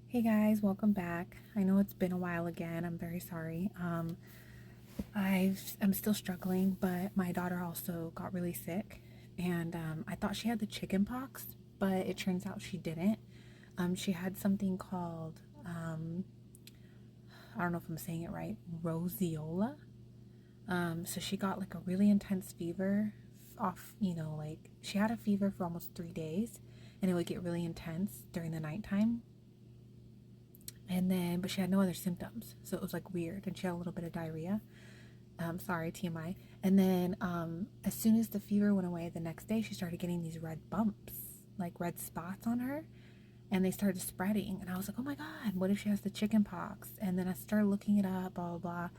Hey guys, welcome back. I know it's been a while again. I'm very sorry. I'm still struggling, but my daughter also got really sick, and I thought she had the chicken pox, but it turns out she didn't. She had something called I don't know if I'm saying it right, roseola. So she got like a really intense fever off, like she had a fever for almost 3 days, and it would get really intense during the nighttime. And then, but she had no other symptoms. So it was like weird. And she had a little bit of diarrhea. Sorry, TMI. And then, as soon as the fever went away, the next day she started getting these red bumps, like red spots on her. And they started spreading. And I was like, oh my God, what if she has the chicken pox? And then I started looking it up, blah, blah,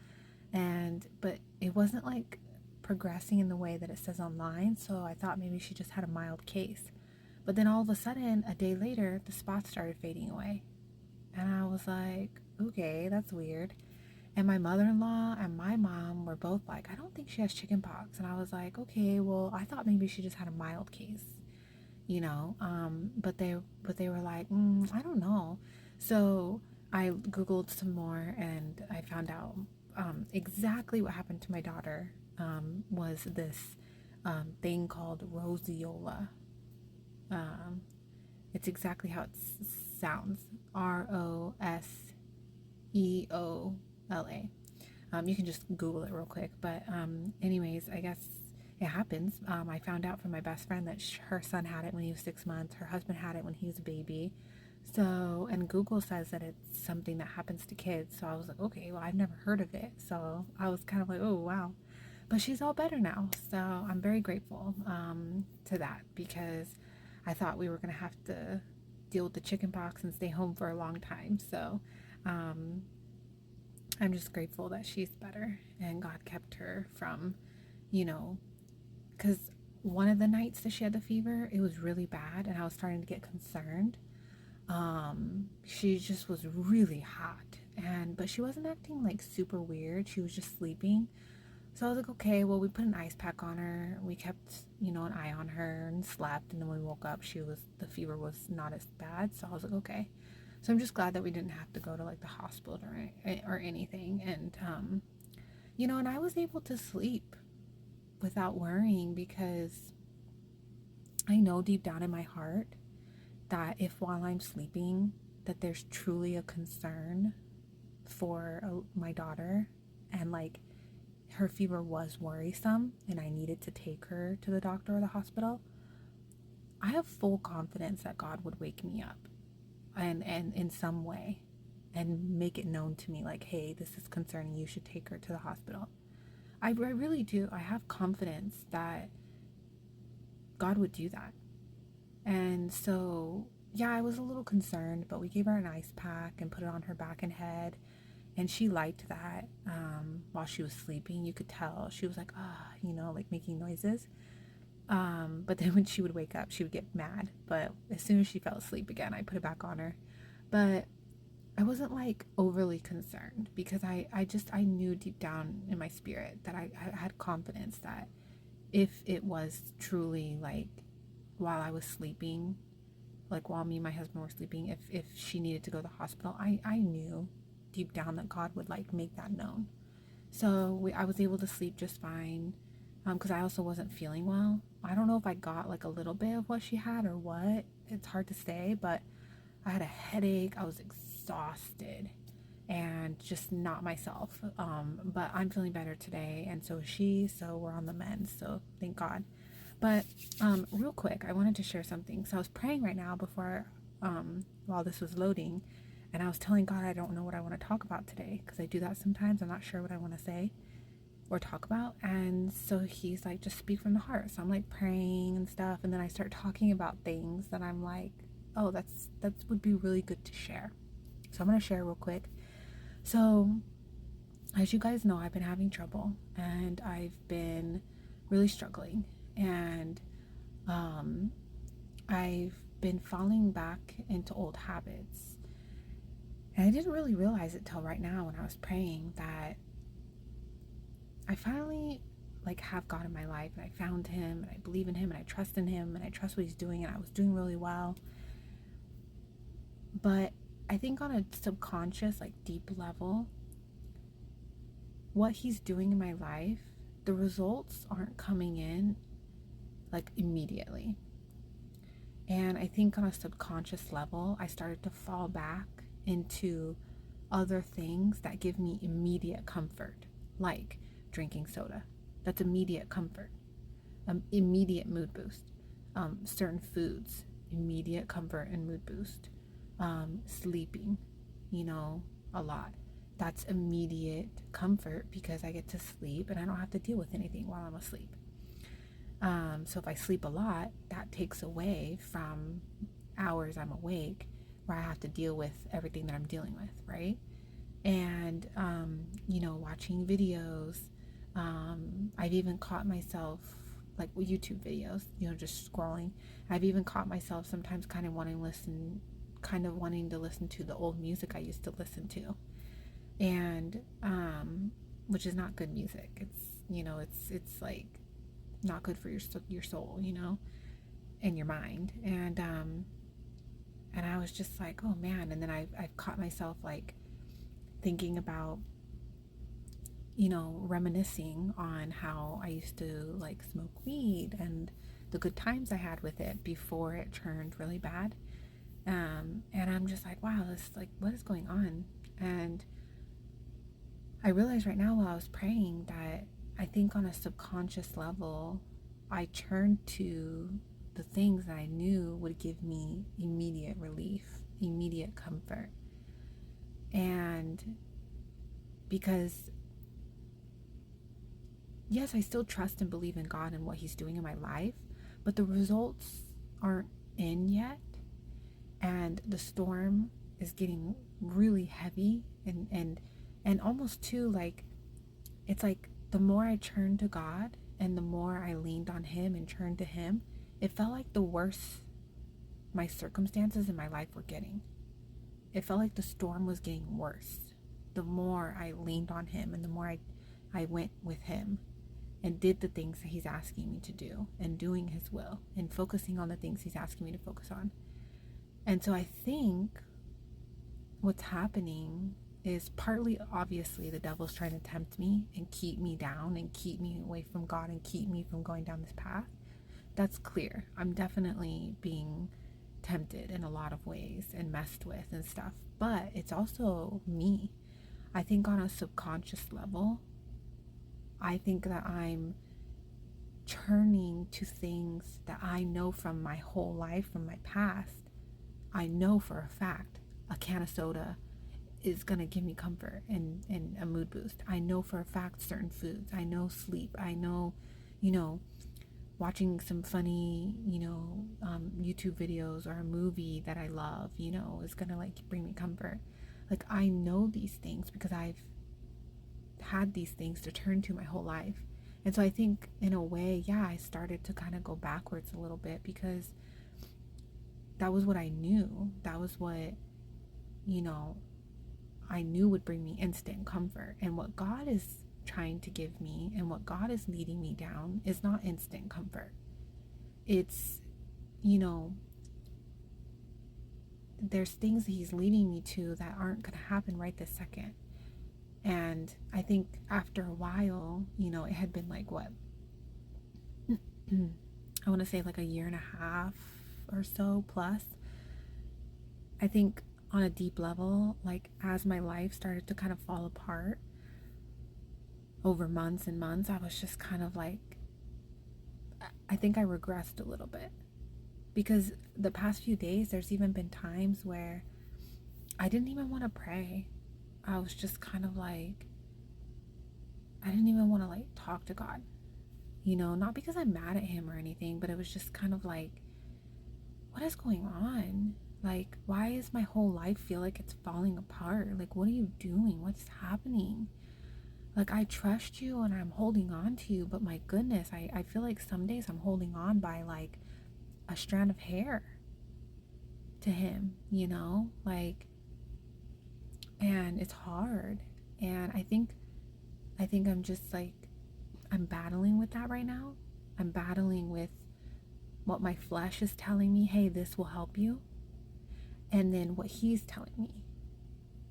blah. But it wasn't like progressing in the way that it says online. So I thought maybe she just had a mild case. But then all of a sudden, a day later, the spots started fading away. And I was like, okay, that's weird. And my mother in law and my mom were both like, I don't think she has chicken pox. And I was like, okay, well, I thought maybe she just had a mild case, you know. But they were like, I don't know. So I Googled some more and I found out exactly what happened to my daughter was this thing called roseola. Um, it's exactly how it sounds. Roseola. You can just Google it real quick. But, anyways, I guess it happens. I found out from my best friend that her son had it when he was 6 months. Her husband had it when he was a baby. So, and Google says that it's something that happens to kids. So I was like, okay, well, I've never heard of it. So I was kind of like, oh, wow. But she's all better now. So I'm very grateful to that because I thought we were going to have to deal with the chicken pox and stay home for a long time. So, um, I'm just grateful that she's better and God kept her from, you know, because one of the nights that she had the fever, it was really bad and I was starting to get concerned. She just was really hot but she wasn't acting like super weird. She was just sleeping. So I was like, okay, well, we put an ice pack on her. We kept, an eye on her and slept. And then when we woke up, the fever was not as bad. So I was like, okay. So I'm just glad that we didn't have to go to like the hospital or anything. And I was able to sleep without worrying because I know deep down in my heart that if while I'm sleeping, that there's truly a concern for my daughter and like her fever was worrisome and I needed to take her to the doctor or the hospital, I have full confidence that God would wake me up and in some way and make it known to me like, hey, this is concerning. You should take her to the hospital. I really do. I have confidence that God would do that. And so, yeah, I was a little concerned, but we gave her an ice pack and put it on her back and head. And she liked that while she was sleeping. You could tell she was like, like making noises. But then when she would wake up, she would get mad. But as soon as she fell asleep again, I put it back on her. But I wasn't like overly concerned because I knew deep down in my spirit that I had confidence that if it was truly like while I was sleeping, like while me and my husband were sleeping, if she needed to go to the hospital, I knew deep down that God would like make that known. So I was able to sleep just fine because I also wasn't feeling well. I don't know if I got like a little bit of what she had or what. It's hard to say, but I had a headache. I was exhausted and just not myself. But I'm feeling better today, and so is she. So we're on the mend. So thank God. But real quick, I wanted to share something. So I was praying right now while this was loading, and I was telling God I don't know what I want to talk about today because I do that sometimes. I'm not sure what I want to say or talk about, and so He's like, just speak from the heart. So I'm like praying and stuff, and then I start talking about things that I'm like, oh, that would be really good to share. So I'm gonna share real quick. So as you guys know, I've been having trouble, and I've been really struggling, and um, I've been falling back into old habits. And I didn't really realize it till right now when I was praying that I finally like have God in my life and I found him and I believe in him and I trust in him and I trust what he's doing and I was doing really well. But I think on a subconscious, like deep level, what he's doing in my life, the results aren't coming in like immediately. And I think on a subconscious level, I started to fall back into other things that give me immediate comfort, like drinking soda. That's immediate comfort, immediate mood boost. Certain foods, immediate comfort and mood boost. Sleeping, a lot. That's immediate comfort because I get to sleep and I don't have to deal with anything while I'm asleep. So if I sleep a lot, that takes away from hours I'm awake where I have to deal with everything that I'm dealing with, right? And, watching videos. I've even caught myself, like with YouTube videos, just scrolling. I've even caught myself sometimes kind of wanting to listen to the old music I used to listen to. And, which is not good music. It's like not good for your soul, and your mind. And I was just like, oh man. And then I've caught myself like thinking about, reminiscing on how I used to like smoke weed and the good times I had with it before it turned really bad. And I'm just like, wow, this, like, what is going on? And I realized right now while I was praying that I think on a subconscious level, I turned to the things that I knew would give me immediate relief, immediate comfort. And because, yes, I still trust and believe in God and what He's doing in my life, but the results aren't in yet. And the storm is getting really heavy and almost too, like, it's like the more I turned to God and the more I leaned on Him and turned to Him, it felt like the worse my circumstances in my life were getting. It felt like the storm was getting worse the more I leaned on Him and the more I went with Him and did the things that He's asking me to do and doing His will and focusing on the things He's asking me to focus on. And so I think what's happening is partly, obviously, the devil's trying to tempt me and keep me down and keep me away from God and keep me from going down this path. That's clear. I'm definitely being tempted in a lot of ways and messed with and stuff. But it's also me. I think on a subconscious level, I think that I'm turning to things that I know from my whole life, from my past. I know for a fact a can of soda is going to give me comfort and a mood boost. I know for a fact certain foods. I know sleep. I know, watching some funny, YouTube videos or a movie that I love, is going to like bring me comfort. Like, I know these things because I've had these things to turn to my whole life. And so I think in a way, yeah, I started to kind of go backwards a little bit because that was what I knew. That was what, I knew would bring me instant comfort. And what God is trying to give me and what God is leading me down is not instant comfort. It's, there's things that He's leading me to that aren't going to happen right this second. And I think after a while, it had been like what? I want to say like a year and a half or so plus. I think on a deep level, like as my life started to kind of fall apart over months and months, I was just kind of like, I think I regressed a little bit. Because the past few days, there's even been times where I didn't even want to pray. I was just kind of like, I didn't even want to like talk to God. Not because I'm mad at Him or anything, but it was just kind of like, what is going on? Like, why is my whole life feel like it's falling apart? Like, what are you doing? What's happening? Like, I trust you and I'm holding on to you, but my goodness, I feel like some days I'm holding on by like a strand of hair to Him, like, and it's hard. And I think I'm just like, I'm battling with that right now. I'm battling with what my flesh is telling me, hey, this will help you. And then what he's telling me,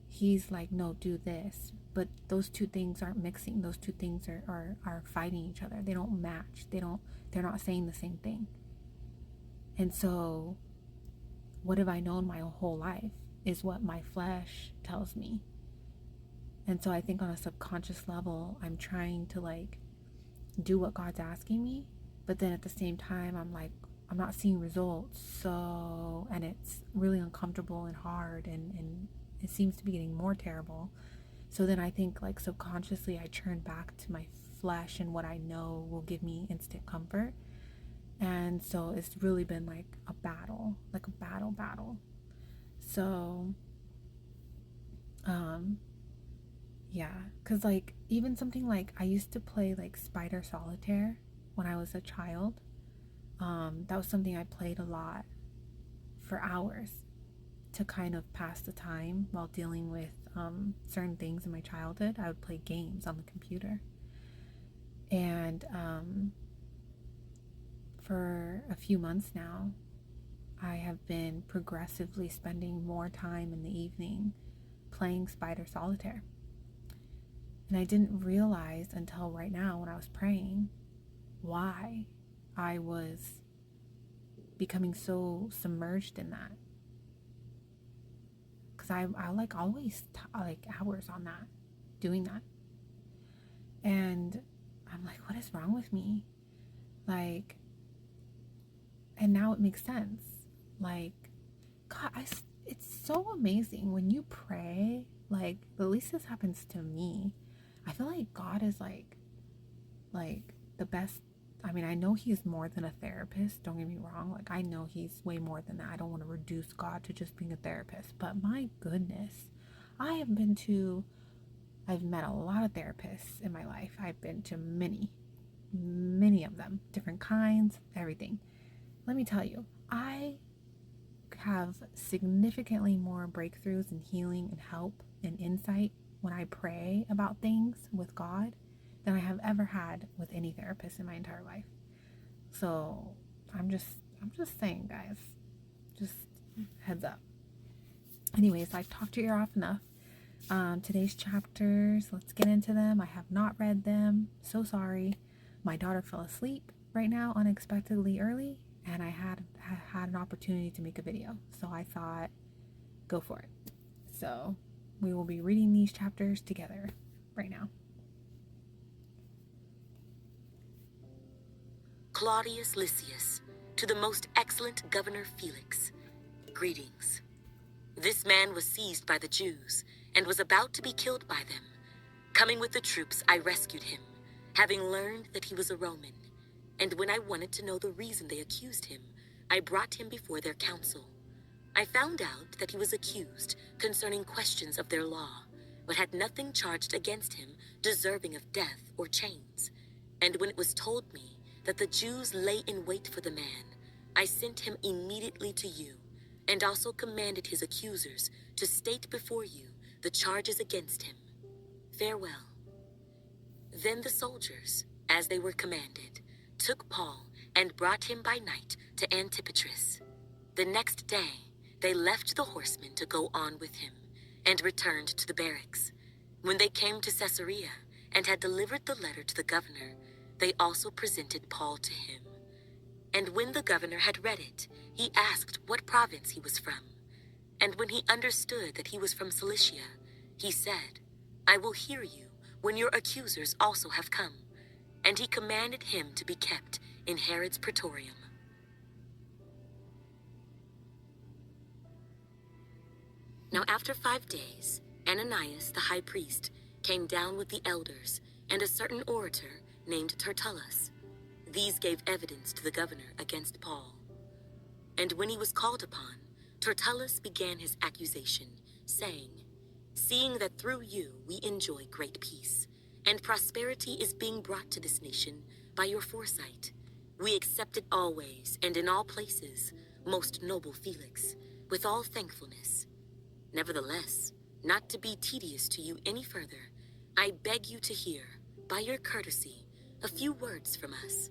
he's like, no, do this. But those two things aren't mixing. Those two things are fighting each other. They don't match. They're not saying the same thing. And so what have I known my whole life is what my flesh tells me. And so I think on a subconscious level, I'm trying to like do what God's asking me, but then at the same time, I'm like, I'm not seeing results. So, and it's really uncomfortable and hard, and it seems to be getting more terrible. So then I think like subconsciously I turn back to my flesh and what I know will give me instant comfort. And so it's really been like a battle. So, yeah, because like even something like I used to play like Spider Solitaire when I was a child. That was something I played a lot for hours to kind of pass the time while dealing with certain things in my childhood. I would play games on the computer. And for a few months now, I have been progressively spending more time in the evening playing Spider Solitaire. And I didn't realize until right now when I was praying why I was becoming so submerged in that. Because I like always like hours on that, doing that. And I'm like, what is wrong with me? Like, and now it makes sense. Like, God, it's so amazing when you pray. Like, at least this happens to me. I feel like God is like the best. I mean, I know he's more than a therapist. Don't get me wrong. Like, I know he's way more than that. I don't want to reduce God to just being a therapist. But my goodness, I've met a lot of therapists in my life. I've been to many of them, different kinds, everything. Let me tell you, I have significantly more breakthroughs and healing and help and insight when I pray about things with God than I have ever had with any therapist in my entire life. So I'm just saying, guys, just heads up. Anyways, I've talked your ear off enough. Today's chapters, let's get into them. I have not read them. So sorry. My daughter fell asleep right now unexpectedly early, and I had an opportunity to make a video. So I thought, go for it. So we will be reading these chapters together right now. Claudius Lysias, to the most excellent Governor Felix, greetings. This man was seized by the Jews and was about to be killed by them. Coming with the troops, I rescued him, having learned that he was a Roman. And when I wanted to know the reason they accused him, I brought him before their council. I found out that he was accused concerning questions of their law, but had nothing charged against him deserving of death or chains. And when it was told me that the Jews lay in wait for the man, I sent him immediately to you, and also commanded his accusers to state before you the charges against him. Farewell. Then the soldiers, as they were commanded, took Paul and brought him by night to Antipatris. The next day, they left the horsemen to go on with him, and returned to the barracks. When they came to Caesarea and had delivered the letter to the governor, they also presented Paul to him. And when the governor had read it, he asked what province he was from. And when he understood that he was from Cilicia, he said, I will hear you when your accusers also have come. And he commanded him to be kept in Herod's praetorium. Now after 5 days, Ananias the high priest came down with the elders and a certain orator named Tertullus. These gave evidence to the governor against Paul. And when he was called upon, Tertullus began his accusation, saying, Seeing that through you we enjoy great peace, and prosperity is being brought to this nation by your foresight, we accept it always and in all places, most noble Felix, with all thankfulness. Nevertheless, not to be tedious to you any further, I beg you to hear, by your courtesy, a few words from us.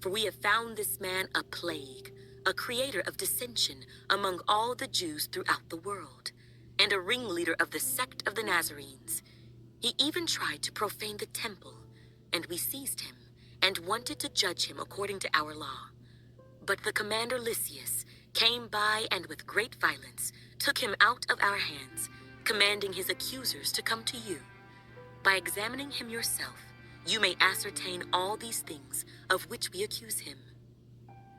For we have found this man a plague, a creator of dissension among all the Jews throughout the world, and a ringleader of the sect of the Nazarenes. He even tried to profane the temple, and we seized him and wanted to judge him according to our law. But the commander Lysias came by and with great violence took him out of our hands, commanding his accusers to come to you. By examining him yourself, you may ascertain all these things of which we accuse him.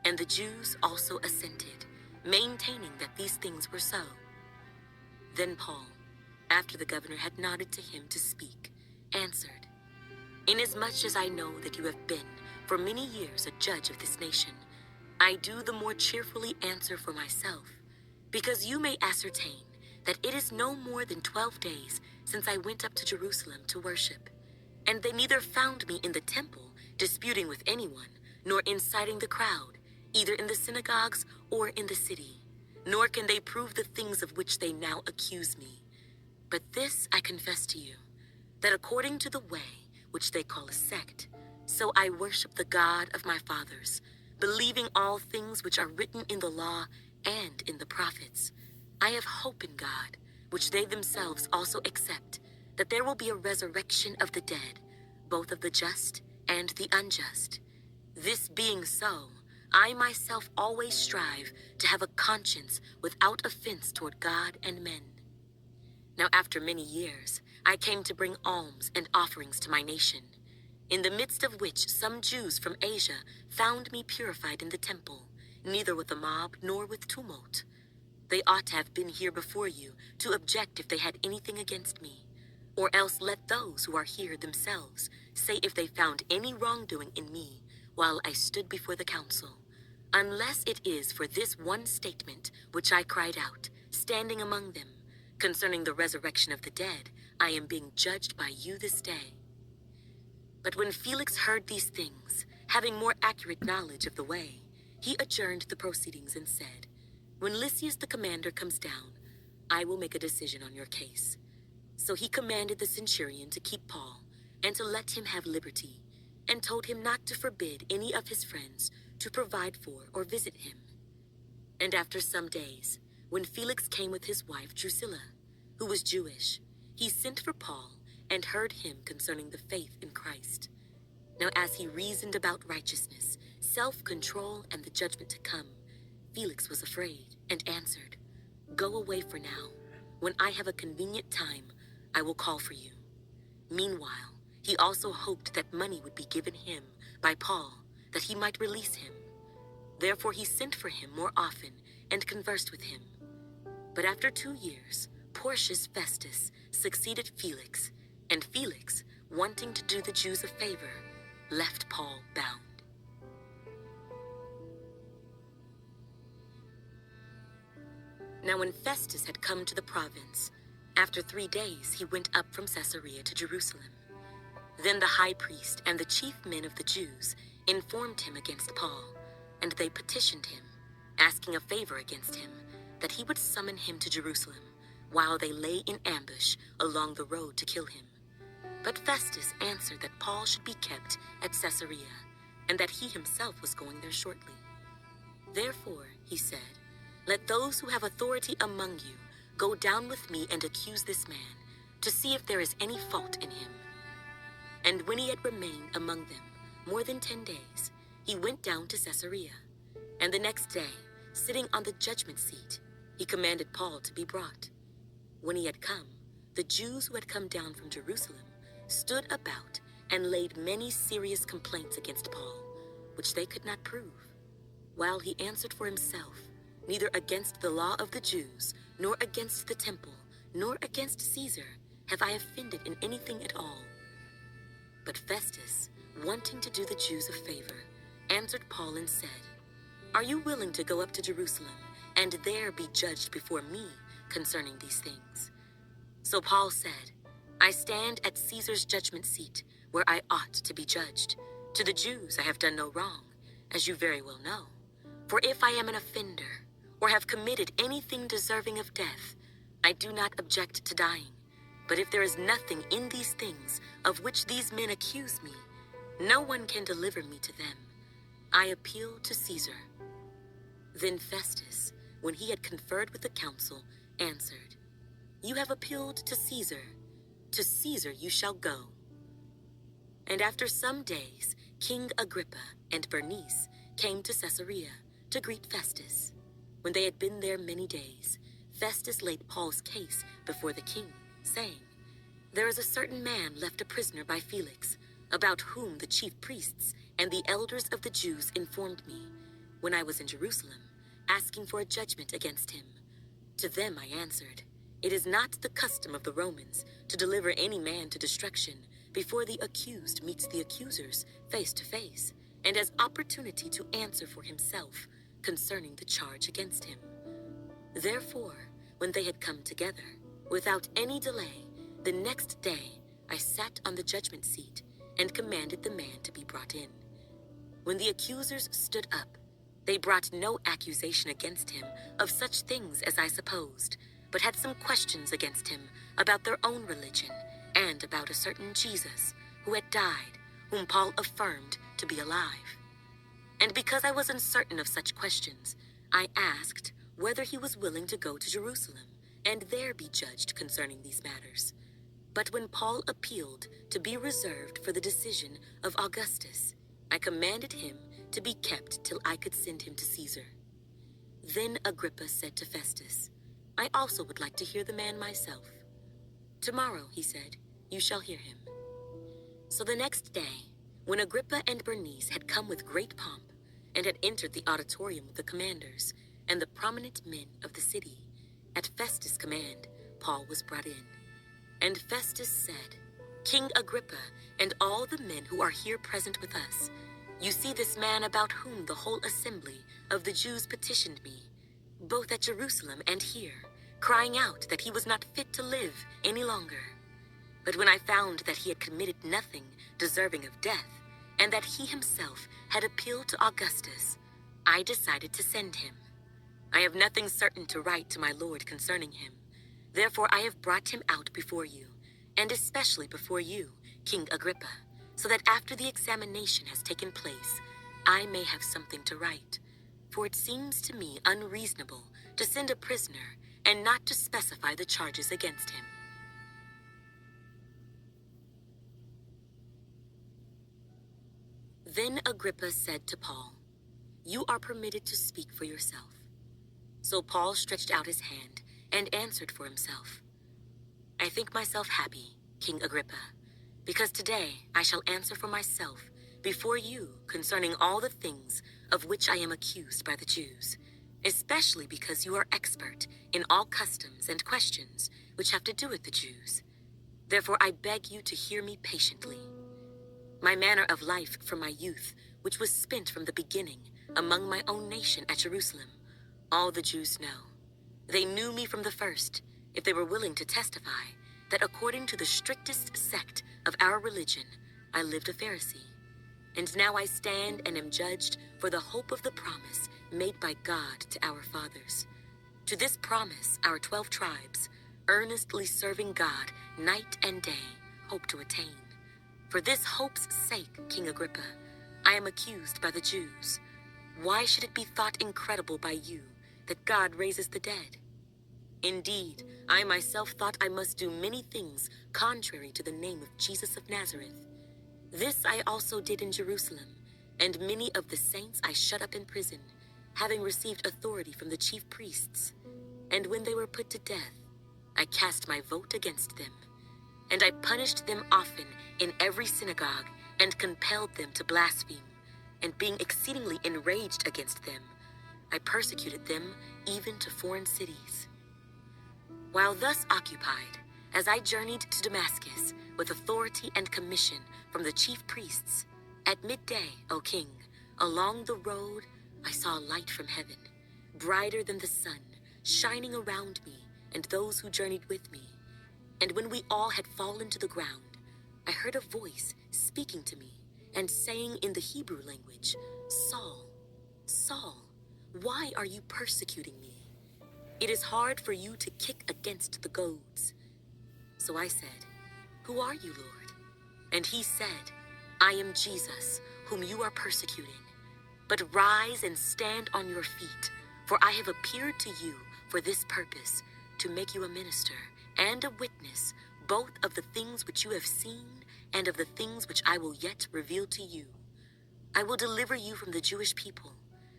And the Jews also assented, maintaining that these things were so. Then Paul, after the governor had nodded to him to speak, answered, "Inasmuch as I know that you have been for many years a judge of this nation, I do the more cheerfully answer for myself, because you may ascertain that it is no more than 12 days since I went up to Jerusalem to worship, and they neither found me in the temple disputing with anyone, nor inciting the crowd, either in the synagogues or in the city, nor can they prove the things of which they now accuse me. But this I confess to you, that according to the way which they call a sect, so I worship the God of my fathers, believing all things which are written in the law and in the prophets. I have hope in God, which they themselves also accept, that there will be a resurrection of the dead, both of the just and the unjust. This being so, I myself always strive to have a conscience without offense toward God and men. Now after many years, I came to bring alms and offerings to my nation, in the midst of which some Jews from Asia found me purified in the temple, neither with a mob nor with tumult. They ought to have been here before you to object if they had anything against me, or else let those who are here themselves say if they found any wrongdoing in me while I stood before the council, unless it is for this one statement which I cried out, standing among them, concerning the resurrection of the dead, I am being judged by you this day." But when Felix heard these things, having more accurate knowledge of the way, he adjourned the proceedings and said, "When Lysias the commander comes down, I will make a decision on your case." So he commanded the centurion to keep Paul and to let him have liberty, and told him not to forbid any of his friends to provide for or visit him. And after some days, when Felix came with his wife Drusilla, who was Jewish, he sent for Paul and heard him concerning the faith in Christ. Now as he reasoned about righteousness, self-control, and the judgment to come, Felix was afraid and answered, "Go away for now. When I have a convenient time, I will call for you." Meanwhile, he also hoped that money would be given him by Paul, that he might release him. Therefore he sent for him more often and conversed with him. But after 2 years, Porcius Festus succeeded Felix, and Felix, wanting to do the Jews a favor, left Paul bound. Now when Festus had come to the province, after 3 days he went up from Caesarea to Jerusalem. Then the high priest and the chief men of the Jews informed him against Paul, and they petitioned him, asking a favor against him, that he would summon him to Jerusalem, while they lay in ambush along the road to kill him. But Festus answered that Paul should be kept at Caesarea, and that he himself was going there shortly. Therefore, he said, "Let those who have authority among you go down with me and accuse this man, to see if there is any fault in him." And when he had remained among them more than 10 days, he went down to Caesarea. And the next day, sitting on the judgment seat, he commanded Paul to be brought. When he had come, the Jews who had come down from Jerusalem stood about and laid many serious complaints against Paul, which they could not prove, while he answered for himself, "Neither against the law of the Jews, nor against the temple, nor against Caesar have I offended in anything at all." But Festus, wanting to do the Jews a favor, answered Paul and said, "Are you willing to go up to Jerusalem and there be judged before me concerning these things?" So Paul said, "I stand at Caesar's judgment seat, where I ought to be judged. To the Jews I have done no wrong, as you very well know. For if I am an offender, or have committed anything deserving of death, I do not object to dying. But if there is nothing in these things of which these men accuse me, no one can deliver me to them. I appeal to Caesar." Then Festus, when he had conferred with the council, answered, "You have appealed to Caesar. To Caesar you shall go." And after some days, King Agrippa and Bernice came to Caesarea to greet Festus. When they had been there many days, Festus laid Paul's case before the king, saying, "There is a certain man left a prisoner by Felix, about whom the chief priests and the elders of the Jews informed me, when I was in Jerusalem, asking for a judgment against him. To them I answered, 'It is not the custom of the Romans to deliver any man to destruction before the accused meets the accusers face to face, and has opportunity to answer for himself concerning the charge against him.' Therefore, when they had come together, without any delay, the next day I sat on the judgment seat and commanded the man to be brought in. When the accusers stood up, they brought no accusation against him of such things as I supposed, but had some questions against him about their own religion and about a certain Jesus who had died, whom Paul affirmed to be alive. And because I was uncertain of such questions, I asked whether he was willing to go to Jerusalem and there be judged concerning these matters. But when Paul appealed to be reserved for the decision of Augustus, I commanded him to be kept till I could send him to Caesar." Then Agrippa said to Festus, "I also would like to hear the man myself." "Tomorrow," he said, "you shall hear him." So the next day, when Agrippa and Bernice had come with great pomp, and had entered the auditorium with the commanders and the prominent men of the city, at Festus' command, Paul was brought in. And Festus said, "King Agrippa, and all the men who are here present with us, you see this man about whom the whole assembly of the Jews petitioned me, both at Jerusalem and here, crying out that he was not fit to live any longer. But when I found that he had committed nothing deserving of death, and that he himself had appealed to Augustus, I decided to send him. I have nothing certain to write to my lord concerning him. Therefore I have brought him out before you, and especially before you, King Agrippa, so that after the examination has taken place, I may have something to write. For it seems to me unreasonable to send a prisoner and not to specify the charges against him." Then Agrippa said to Paul, "You are permitted to speak for yourself." So Paul stretched out his hand and answered for himself, "I think myself happy, King Agrippa, because today I shall answer for myself before you concerning all the things of which I am accused by the Jews, especially because you are expert in all customs and questions which have to do with the Jews. Therefore I beg you to hear me patiently. My manner of life from my youth, which was spent from the beginning among my own nation at Jerusalem, all the Jews know. They knew me from the first, if they were willing to testify, that according to the strictest sect of our religion, I lived a Pharisee. And now I stand and am judged for the hope of the promise made by God to our fathers. To this promise, our 12 tribes, earnestly serving God night and day, hope to attain. For this hope's sake, King Agrippa, I am accused by the Jews. Why should it be thought incredible by you that God raises the dead? Indeed, I myself thought I must do many things contrary to the name of Jesus of Nazareth. This I also did in Jerusalem, and many of the saints I shut up in prison, having received authority from the chief priests. And when they were put to death, I cast my vote against them. And I punished them often in every synagogue, and compelled them to blaspheme. And being exceedingly enraged against them, I persecuted them even to foreign cities. While thus occupied, as I journeyed to Damascus with authority and commission from the chief priests, at midday, O king, along the road I saw a light from heaven, brighter than the sun, shining around me and those who journeyed with me. And when we all had fallen to the ground, I heard a voice speaking to me and saying in the Hebrew language, "Saul, Saul, why are you persecuting me? It is hard for you to kick against the goads." So I said, "Who are you, Lord?" And he said, "I am Jesus, whom you are persecuting. But rise and stand on your feet, For I have appeared to you for this purpose, to make you a minister and a witness, both of the things which you have seen and of the things which I will yet reveal to you. I will deliver you from the Jewish people,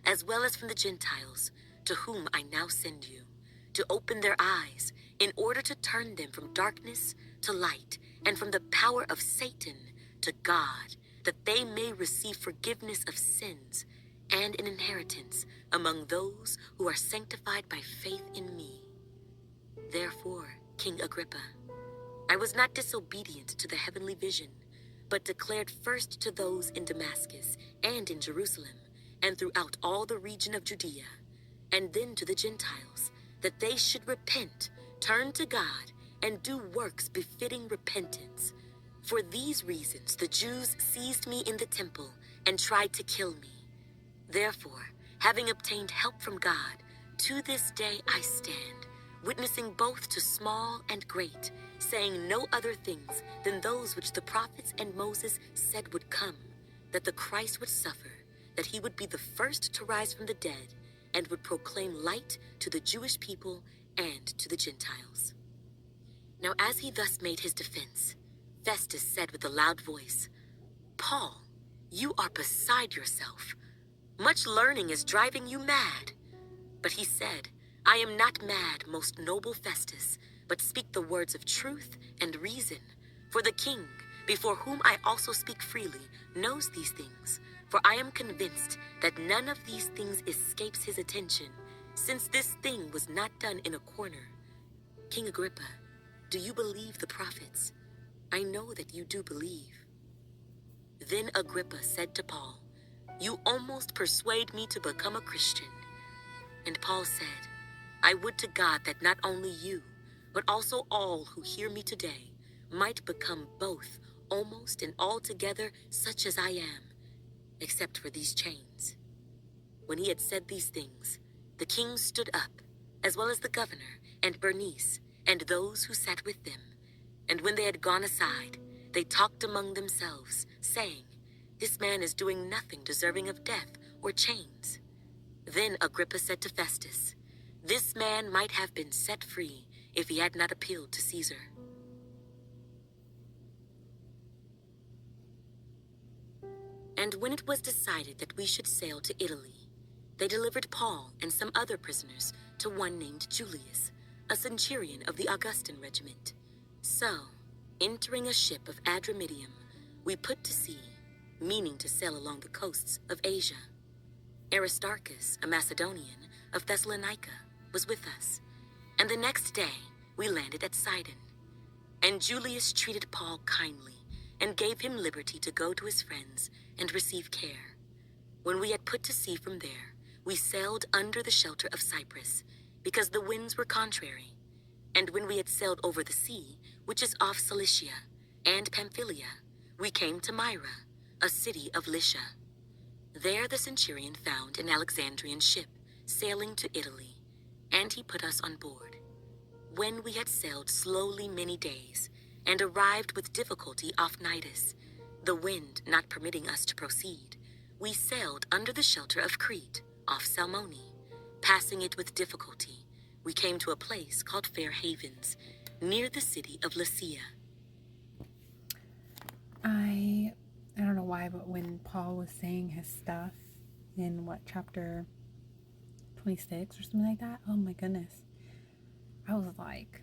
as well as from the Gentiles, to whom I now send you, to open their eyes, in order to turn them from darkness to light, and from the power of Satan to God, that they may receive forgiveness of sins and an inheritance among those who are sanctified by faith in me. Therefore, King Agrippa, I was not disobedient to the heavenly vision, but declared first to those in Damascus and in Jerusalem, and throughout all the region of Judea, and then to the Gentiles, that they should repent, turn to God, and do works befitting repentance. For these reasons the Jews seized me in the temple and tried to kill me. Therefore, having obtained help from God, to this day I stand, witnessing both to small and great, saying no other things than those which the prophets and Moses said would come, that the Christ would suffer, that he would be the first to rise from the dead, and would proclaim light to the Jewish people and to the Gentiles. Now as he thus made his defense, Festus said with a loud voice, Paul, you are beside yourself. Much learning is driving you mad. But he said, I am not mad, most noble Festus, but speak the words of truth and reason. For the king, before whom I also speak freely, knows these things. For I am convinced that none of these things escapes his attention, since this thing was not done in a corner. King Agrippa, do you believe the prophets? I know that you do believe. Then Agrippa said to Paul, you almost persuade me to become a Christian. And Paul said, I would to God that not only you, but also all who hear me today might become both almost and altogether such as I am, except for these chains. When he had said these things, the king stood up, as well as the governor and Bernice and those who sat with them. And when they had gone aside, they talked among themselves, saying, this man is doing nothing deserving of death or chains. Then Agrippa said to Festus, this man might have been set free if he had not appealed to Caesar. And when it was decided that we should sail to Italy, they delivered Paul and some other prisoners to one named Julius, a centurion of the Augustan regiment. So, entering a ship of Adramyttium, we put to sea, meaning to sail along the coasts of Asia. Aristarchus, a Macedonian of Thessalonica, was with us, and the next day we landed at Sidon. And Julius treated Paul kindly, and gave him liberty to go to his friends and receive care. When we had put to sea from there, we sailed under the shelter of Cyprus, because the winds were contrary. And when we had sailed over the sea, which is off Cilicia and Pamphylia, we came to Myra, a city of Lycia. There the centurion found an Alexandrian ship sailing to Italy, and he put us on board. When we had sailed slowly many days, and arrived with difficulty off Cnidus, the wind not permitting us to proceed, we sailed under the shelter of Crete, off Salmone. Passing it with difficulty, we came to a place called Fair Havens, near the city of Lasea. I don't know why, but when Paul was saying his stuff in chapter 26 or something like that, oh my goodness, I was like,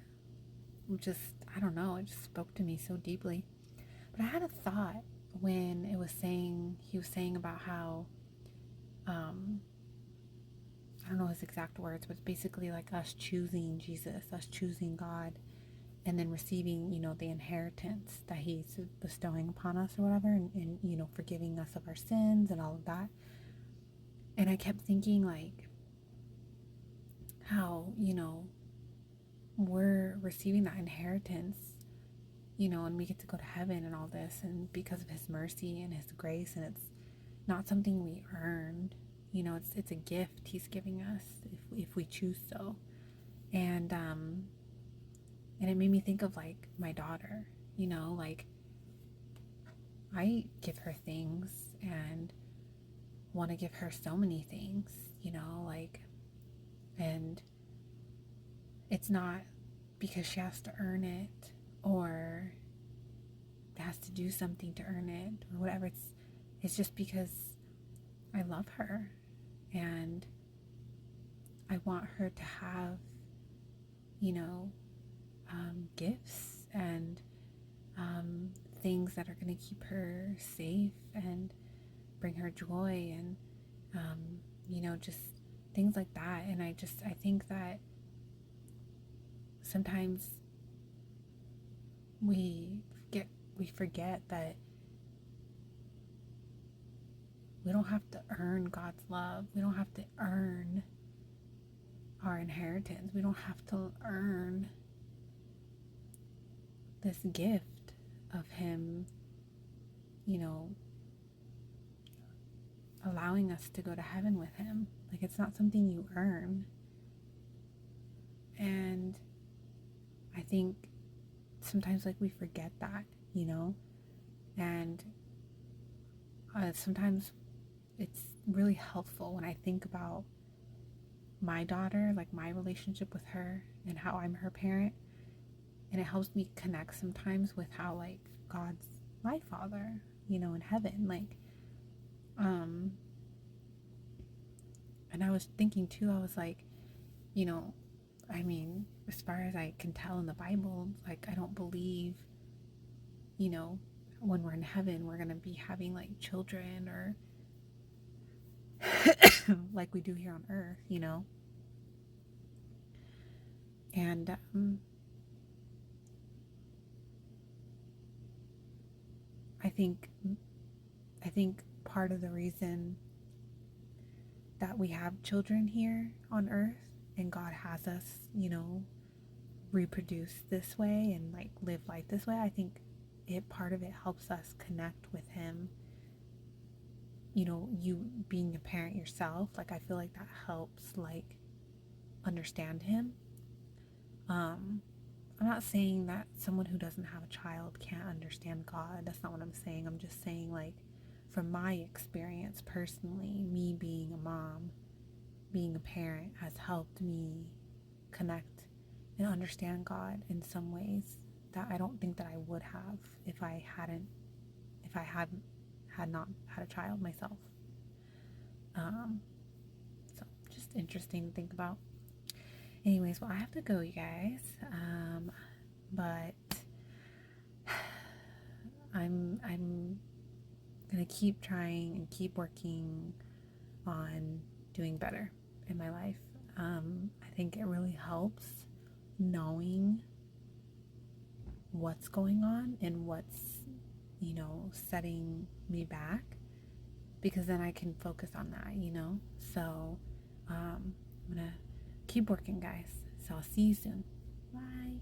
I don't know, it just spoke to me so deeply. But I had a thought when he was saying about how, I don't know his exact words, but it's basically like us choosing Jesus, us choosing God, and then receiving, the inheritance that he's bestowing upon us or whatever, and forgiving us of our sins and all of that. And I kept thinking, like, how, we're receiving that inheritance, and we get to go to heaven and all this, and because of his mercy and his grace, and it's not something we earned, it's a gift he's giving us if we choose so. And it made me think of, like, my daughter, like, I give her things and want to give her so many things, like, And it's not because she has to earn it or has to do something to earn it or whatever. It's just because I love her and I want her to have, you know, gifts and things that are going to keep her safe and bring her joy and, you know, just things like that. And I think that sometimes we forget that we don't have to earn God's love. We don't have to earn our inheritance. We don't have to earn this gift of Him, you know, allowing us to go to heaven with Him. Like, it's not something you earn. And I think sometimes, like, we forget that, you know, and sometimes it's really helpful when I think about my daughter, like my relationship with her and how I'm her parent, and it helps me connect sometimes with how, like, God's my father, you know, in heaven, like, and I was thinking too, I was like, you know, I mean, as far as I can tell in the Bible, like, I don't believe, you know, when we're in heaven, we're going to be having like children or like we do here on earth, you know? And I think part of the reason that we have children here on earth and God has us, you know, reproduce this way and like live life this way, I think part of it helps us connect with Him. You know, you being a parent yourself, like, I feel like that helps, like, understand Him. I'm not saying that someone who doesn't have a child can't understand God. That's not what I'm saying. I'm just saying, like, from my experience personally, me being a mom, being a parent has helped me connect and understand God in some ways that I don't think that I would have if I had not had a child myself. So just interesting to think about. Anyways, well, I have to go, you guys. But I'm gonna keep trying and keep working on doing better in my life. I think it really helps knowing what's going on and what's, you know, setting me back, because then I can focus on that, you know. So I'm gonna keep working, guys. So I'll see you soon. Bye.